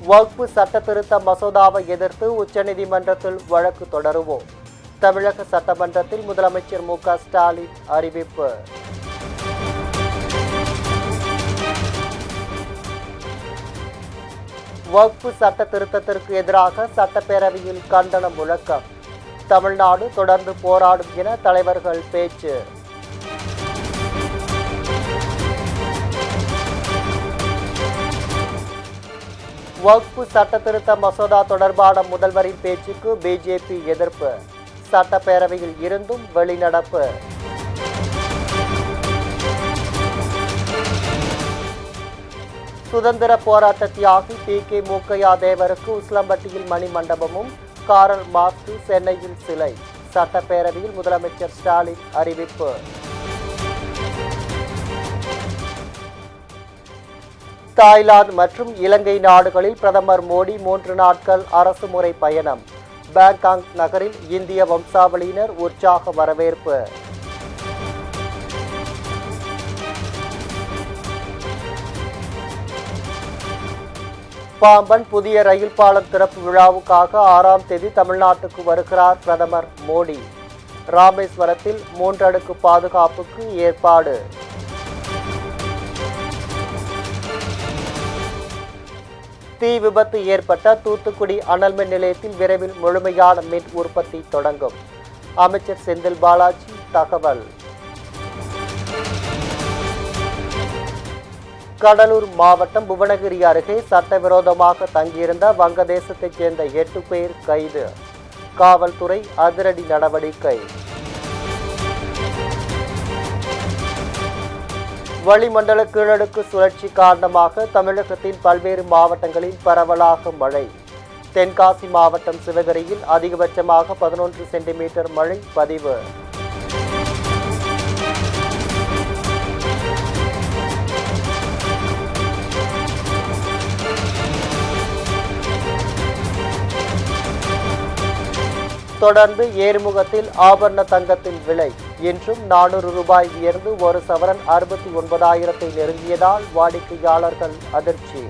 வக்ஃபு சட்ட திருத்த மசோதாவை எதிர்த்து உச்சநீதிமன்றத்தில் வழக்கு தொடருவோம். தமிழக சட்டமன்றத்தில் முதலமைச்சர் மு.க. ஸ்டாலின் அறிவிப்பு. வக்ஃபு சட்ட திருத்தத்திற்கு எதிராக சட்டப்பேரவையில் கண்டன முழக்கம். தமிழ்நாடு தொடர்ந்து போராடும் என தலைவர்கள் பேச்சு. வக்ஃபு சட்ட திருத்த மசோதா தொடர்பான முதல்வரின் பேச்சுக்கு பிஜேபி எதிர்ப்பு. சட்டப்பேரவையில் இருந்தும் வெளிநடப்பு. சுதந்திர போராட்ட தியாகி பி.கே. மூக்கையா தேவருக்கு உசிலம்பட்டியில் மணிமண்டபமும் காரல் மார்க்ஸ் சென்னையில் சிலை. சட்டப்பேரவையில் முதலமைச்சர் ஸ்டாலின் அறிவிப்பு. தாய்லாந்து மற்றும் இலங்கை நாடுகளில் பிரதமர் மோடி 3 நாட்கள் அரசுமுறை பயணம். பாங்காக் நகரில் இந்திய வம்சாவளியினர் உற்சாக வரவேற்பு. பாம்பன் புதிய ரயில் பாலம் திறப்பு விழாவுக்காக 6ஆம் தேதி தமிழ்நாட்டுக்கு வருகிறார் பிரதமர் மோடி. ராமேஸ்வரத்தில் 3 அடுக்கு பாதுகாப்புக்கு ஏற்பாடு. தீ விபத்து ஏற்பட்ட தூத்துக்குடி அனல் மின் நிலையத்தில் விரைவில் முழுமையான மின் உற்பத்தி தொடங்கும். அமைச்சர் செந்தில் பாலாஜி தகவல். கடலூர் மாவட்டம் புவனகிரி அருகே சட்டவிரோதமாக தங்கியிருந்த வங்கதேசத்தைச் சேர்ந்த 8 பேர் கைது. காவல்துறை அதிரடி நடவடிக்கை. வளிமண்டல கீழடுக்கு சுழற்சி காரணமாக தமிழகத்தின் பல்வேறு மாவட்டங்களில் பரவலாக மழை. தென்காசி மாவட்டம் சிவகிரியில் அதிகபட்சமாக 11 சென்டிமீட்டர் மழை பதிவு. தொடர்ந்து ஏறுமுகத்தில் ஆபரண தங்கத்தின் விலை இன்றும் 400 ரூபாய் உயர்ந்து 1 சவரன் 69,000 நெருங்கியதால் வாடிக்கையாளர்கள் அதிர்ச்சி.